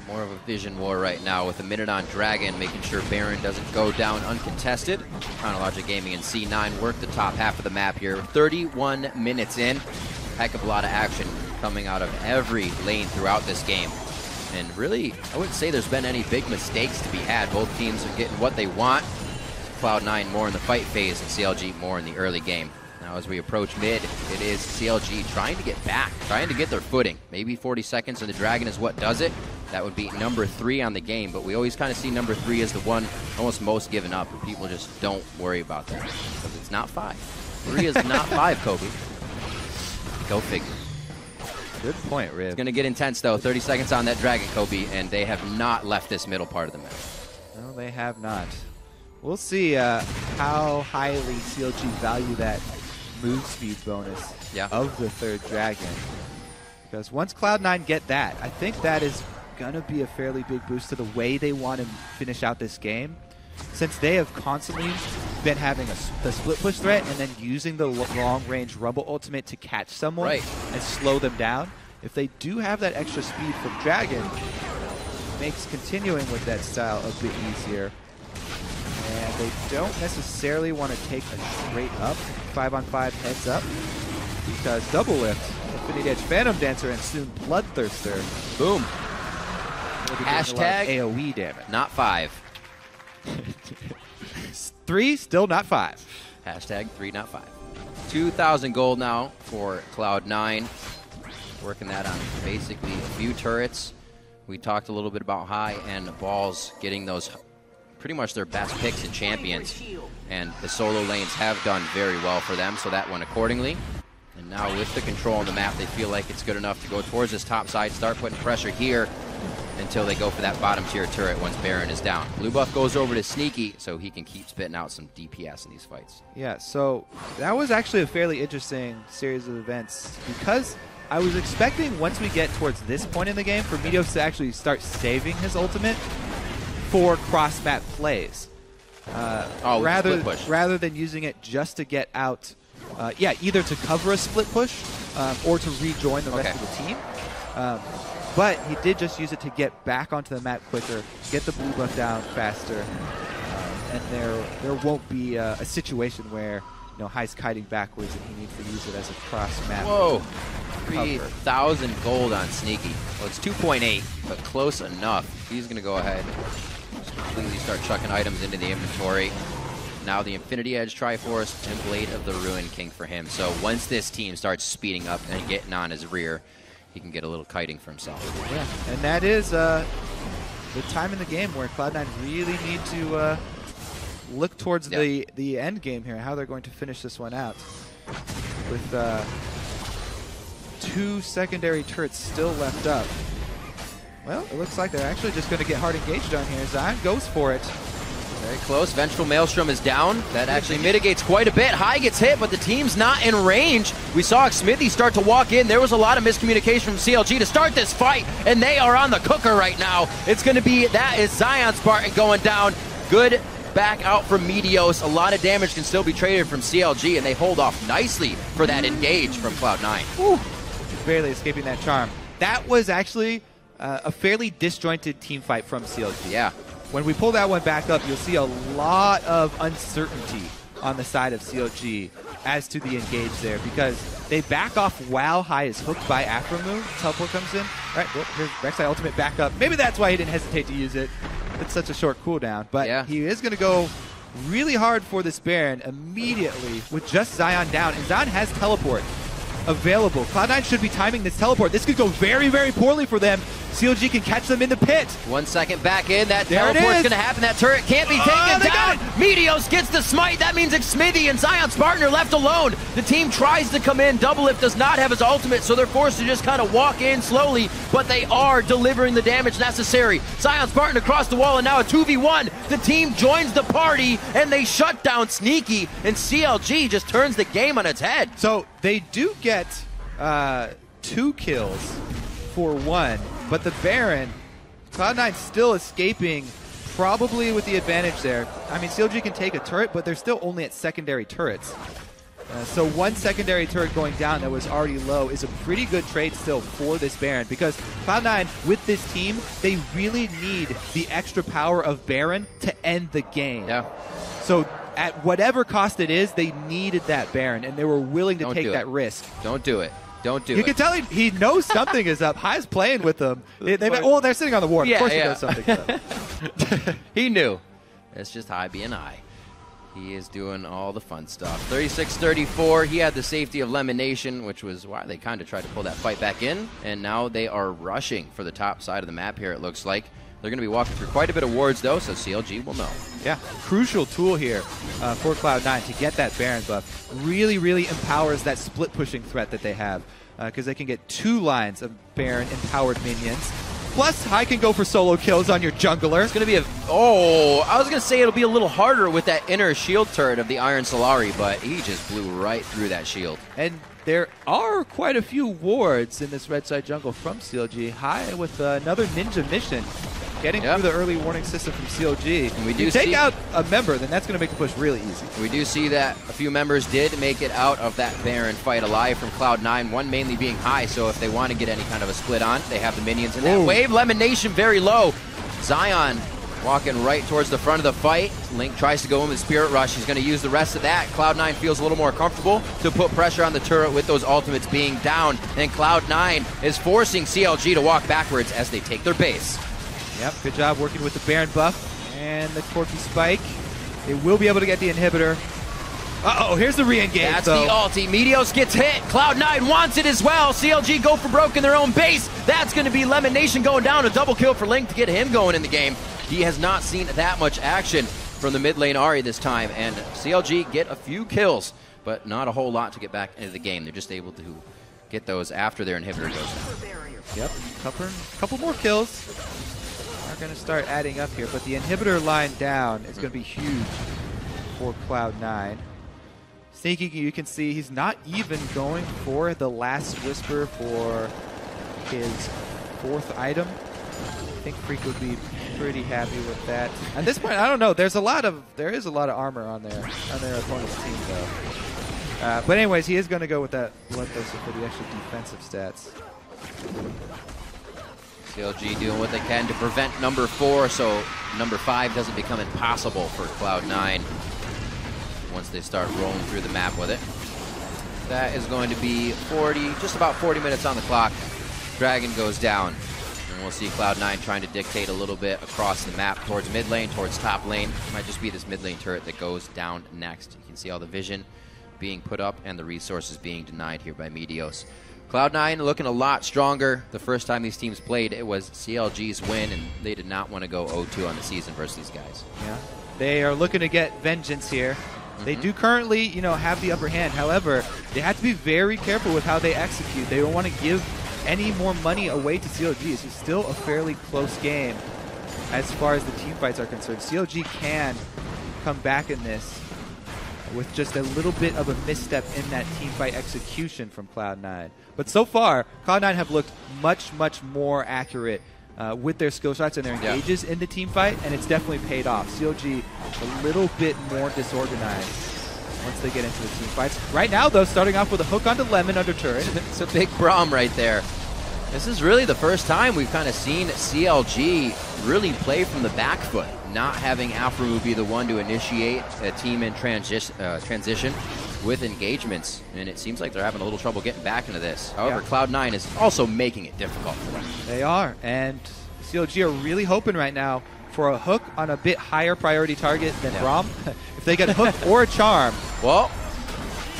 More of a vision war right now with a minute on Dragon, making sure Baron doesn't go down uncontested. Chronologic Gaming and C9 work the top half of the map here. 31 minutes in. Heck of a lot of action. coming out of every lane throughout this game. And really, I wouldn't say there's been any big mistakes to be had. Both teams are getting what they want. Cloud9 more in the fight phase and CLG more in the early game. Now as we approach mid, it is CLG trying to get back, trying to get their footing. Maybe 40 seconds and the Dragon is what does it. That would be number 3 on the game, but we always kind of see number 3 as the one almost most given up, and people just don't worry about that because it's not 5. 3 is not 5, Kobe. Go figure. Good point, Rib. It's going to get intense, though. 30 seconds on that Dragon, Kobe, and they have not left this middle part of the map. No, they have not. We'll see how highly CLG value that move speed bonus of the 3rd Dragon. Because once Cloud9 get that, I think that is going to be a fairly big boost to the way they want to finish out this game. Since they have constantly been having the split push threat and then using the long-range Rumble ultimate to catch someone and slow them down, if they do have that extra speed from Dragon, it makes continuing with that style a bit easier. And they don't necessarily want to take a straight up 5-on-5 heads up because Doublelift, Infinity Edge Phantom Dancer, and soon Bloodthirster. Boom. Hashtag AoE damage. Not 5. 3, still not 5. Hashtag 3, not 5. 2,000 gold now for Cloud9. Working that on basically a few turrets. We talked a little bit about High and Balls getting those pretty much their best picks and champions. And the solo lanes have done very well for them, so that went accordingly. And now with the control on the map, they feel like it's good enough to go towards this top side, start putting pressure here until they go for that bottom tier turret once Baron is down. Blue buff goes over to Sneaky so he can keep spitting out some DPS in these fights. Yeah, so that was actually a fairly interesting series of events because I was expecting once we get towards this point in the game for Meteos to actually start saving his ultimate for cross-map plays. Rather than using it just to get out, either to cover a split push or to rejoin the rest of the team. But he did just use it to get back onto the map quicker, get the blue buff down faster, and there won't be a situation where High's kiting backwards and he needs to use it as a cross-map. Whoa, 3,000 gold on Sneaky. Well, it's 2.8, but close enough. He's going to go ahead just completely start chucking items into the inventory. Now the Infinity Edge Triforce and Blade of the Ruin King for him. So once this team starts speeding up and getting on his rear, he can get a little kiting for himself. Yeah, and that is the time in the game where Cloud9 really need to look towards the end game here, how they're going to finish this one out. With 2 secondary turrets still left up. Well, it looks like they're actually just going to get hard engaged on here. Zion goes for it. Very close. Vengeful Maelstrom is down. That actually mitigates quite a bit. High gets hit, but the team's not in range. We saw Xmithie start to walk in. There was a lot of miscommunication from CLG to start this fight, and they are on the cooker right now. It's going to be, that is ZionSpartan going down. Good back out from Meteos. A lot of damage can still be traded from CLG, and they hold off nicely for that engage from Cloud9. Ooh, barely escaping that charm. That was actually a fairly disjointed team fight from CLG. Yeah. When we pull that one back up, you'll see a lot of uncertainty on the side of CLG as to the engage there because they back off while High is hooked by Aphromoo. Teleport comes in. All right, well, here's Reksai ultimate back up. Maybe that's why he didn't hesitate to use it. It's such a short cooldown. But he is going to go really hard for this Baron immediately with just Zion down. And Zion has teleport available. Cloud9 should be timing this teleport. This could go very, very poorly for them. CLG can catch them in the pit. 1 second back in. That teleport's going to happen. That turret can't be taken down. Meteos gets the smite. That means Xmithie and ZionSpartan are left alone. The team tries to come in. Doublelift does not have his ultimate, so they're forced to just kind of walk in slowly, but they are delivering the damage necessary. ZionSpartan across the wall, and now a 2v1. The team joins the party, and they shut down Sneaky, and CLG just turns the game on its head. So they do get 2 kills for 1. But the Baron, Cloud9 still escaping, probably with the advantage there. I mean, CLG can take a turret, but they're still only at secondary turrets. So 1 secondary turret going down that was already low is a pretty good trade still for this Baron because Cloud9, with this team, they really need the extra power of Baron to end the game. Yeah. So at whatever cost it is, they needed that Baron, and they were willing to take that risk. Don't do it. Don't do it. You can tell he knows something is up. High's playing with them. They're sitting on the ward. Of course he knows something's up. He knew. It's just High being High. He is doing all the fun stuff. 36-34. He had the safety of LemonNation, which was why they kind of tried to pull that fight back in. And now they are rushing for the top side of the map here, it looks like. They're going to be walking through quite a bit of wards, though, so CLG will know. Yeah, crucial tool here for Cloud9 to get that Baron buff. Really, really empowers that split pushing threat that they have, because they can get 2 lines of Baron empowered minions. Plus, High can go for solo kills on your jungler. It's going to be I was going to say it'll be a little harder with that inner shield turret of the Iron Solari, but he just blew right through that shield. And there are quite a few wards in this red side jungle from CLG. High with another ninja mission. Getting through the early warning system from CLG. And we do take out a member, then that's going to make the push really easy. We do see that a few members did make it out of that Baron fight alive from Cloud9, one mainly being High, so if they want to get any kind of a split on, they have the minions in that wave. LemonNation very low. Zion walking right towards the front of the fight. Link tries to go in with Spirit Rush. He's going to use the rest of that. Cloud9 feels a little more comfortable to put pressure on the turret with those ultimates being down. And Cloud9 is forcing CLG to walk backwards as they take their base. Yep, good job working with the Baron buff and the Corki spike. They will be able to get the inhibitor. Uh-oh, here's the re-engage. That's the ulti. Meteos gets hit. Cloud9 wants it as well. CLG go for broke in their own base. That's going to be LemonNation going down. A double kill for Link to get him going in the game. He has not seen that much action from the mid lane Ahri this time, and CLG get a few kills, but not a whole lot to get back into the game. They're just able to get those after their inhibitor goes down. Yep, couple more kills. Are going to start adding up here, but the inhibitor line down is going to be huge for Cloud9. Sneaky, you can see he's not even going for the last whisper for his 4th item. I think Freak would be pretty happy with that. At this point, I don't know. There is a lot of armor on their opponent's team though. But anyways, he is going to go with that Bloodthirster for the extra defensive stats. CLG doing what they can to prevent number 4, so number 5 doesn't become impossible for Cloud9 once they start rolling through the map with it. That is going to be just about 40 minutes on the clock. Dragon goes down, and we'll see Cloud9 trying to dictate a little bit across the map towards mid lane, towards top lane. Might just be this mid lane turret that goes down next. You can see all the vision being put up and the resources being denied here by Meteos. Cloud9 looking a lot stronger. The first time these teams played, it was CLG's win, and they did not want to go 0-2 on the season versus these guys. Yeah, they are looking to get vengeance here. They do currently, have the upper hand. However, they have to be very careful with how they execute. They don't want to give any more money away to CLG. This is still a fairly close game as far as the team fights are concerned. CLG can come back in this with just a little bit of a misstep in that team fight execution from Cloud9. But so far, Cloud9 have looked much, much more accurate with their skill shots and their engages in the team fight, and it's definitely paid off. CLG a little bit more disorganized once they get into the team fights. Right now, though, starting off with a hook onto Lemon under turret. It's a big Braum right there. This is really the first time we've kind of seen CLG really play from the back foot, not having Aphromoo be the one to initiate a team in transition with engagements, and it seems like they're having a little trouble getting back into this. However, Cloud9 is also making it difficult for them. They are, and CLG are really hoping right now for a hook on a bit higher priority target than Braum. If they get a hook or a charm. Well,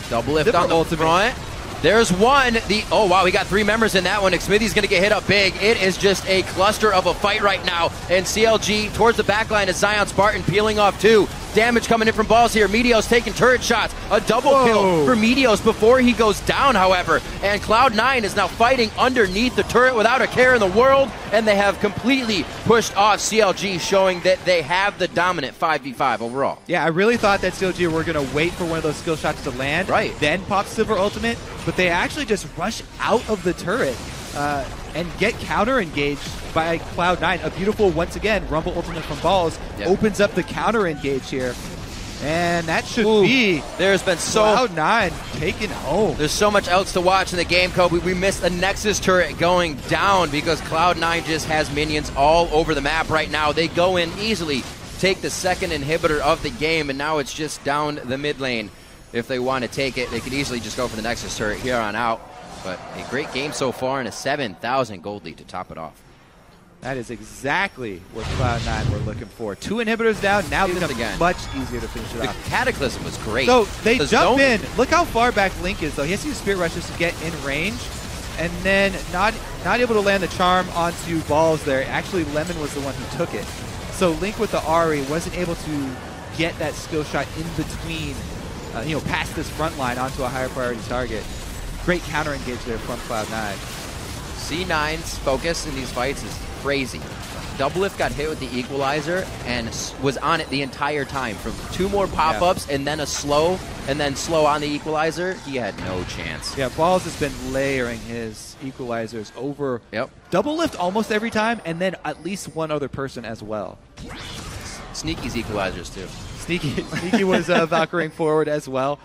Doublelift on the front. There's one. Oh, wow, we got 3 members in that one. Xmithie's going to get hit up big. It is just a cluster of a fight right now. And CLG towards the backline is ZionSpartan peeling off 2. Damage coming in from balls here. Meteos taking turret shots. A double kill for Meteos before he goes down, however. And Cloud9 is now fighting underneath the turret without a care in the world. And they have completely pushed off CLG, showing that they have the dominant 5v5 overall. Yeah, I really thought that CLG were going to wait for one of those skill shots to land. Then pop Sivir ultimate. But they actually just rush out of the turret and get counter-engaged by Cloud9. A beautiful, once again, Rumble ultimate from Balls opens up the counter-engage here. And that should be there's been Cloud9 taken home. There's so much else to watch in the game, Kobe. We missed the Nexus turret going down because Cloud9 just has minions all over the map right now. They go in easily, take the second inhibitor of the game, and now it's just down the mid lane. If they want to take it, they could easily just go for the Nexus turret here on out. But a great game so far and a 7,000 gold lead to top it off. That is exactly what Cloud9 were looking for. 2 inhibitors down, now it's much easier to finish it off. The Cataclysm was great. So they jump in. Look how far back Link is, though. He has to use Spirit Rushes to get in range, and then not able to land the Charm onto balls there. Actually, Lemon was the one who took it. So Link with the Ahri wasn't able to get that skill shot in between, past this front line onto a higher priority target. Great counter engage there from Cloud9. C9's focus in these fights is crazy. Doublelift got hit with the equalizer and was on it the entire time. From 2 more pop-ups and then a slow, and then slow on the equalizer, he had no chance. Yeah, Balls has been layering his equalizers over Doublelift almost every time, and then at least one other person as well. Sneaky's equalizers, too. Sneaky was Valkyring forward as well.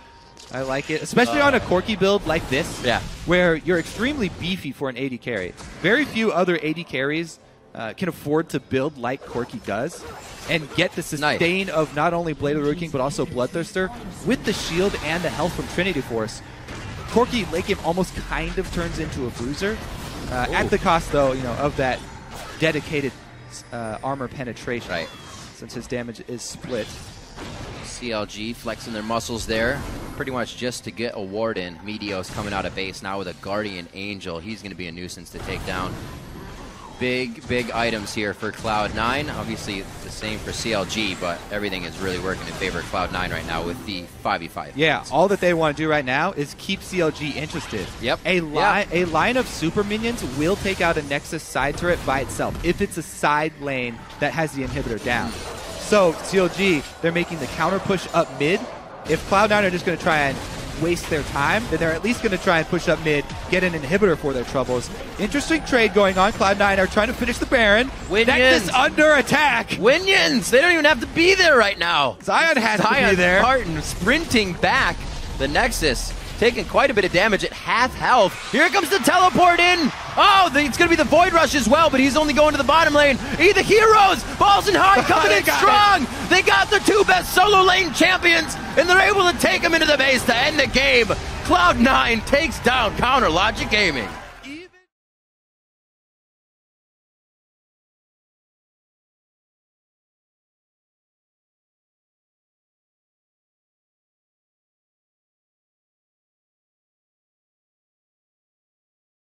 I like it, especially on a Corki build like this, where you're extremely beefy for an AD carry. Very few other AD carries can afford to build like Corki does and get the sustain of not only Blade of the Ruined King, but also Bloodthirster with the shield and the health from Trinity Force. Corki late game almost kind of turns into a bruiser, at the cost, though, of that dedicated armor penetration, since his damage is split. CLG flexing their muscles there, pretty much just to get a ward in. Meteos coming out of base now with a Guardian Angel. He's going to be a nuisance to take down. Big items here for Cloud9. Obviously the same for CLG, but everything is really working in favor of Cloud9 right now with the 5v5. Yeah, all that they want to do right now is keep CLG interested. Yep. A line of super minions will take out a Nexus side turret by itself if it's a side lane that has the inhibitor down. So CLG, they're making the counter push up mid. If Cloud9 are just going to try and waste their time, then they're at least going to try and push up mid, get an inhibitor for their troubles. Interesting trade going on. Cloud9 are trying to finish the Baron. Nexus under attack. Winions! They don't even have to be there right now. Zion has to be there. ZionSpartan sprinting back. The Nexus taking quite a bit of damage at half health. Here comes the teleport in. Oh, it's going to be the Void Rush as well, but he's only going to the bottom lane. The heroes, Balls and High coming in strong. They got their 2 best solo lane champions, and they're able to take them into the base to end the game. Cloud9 takes down Counter Logic Gaming.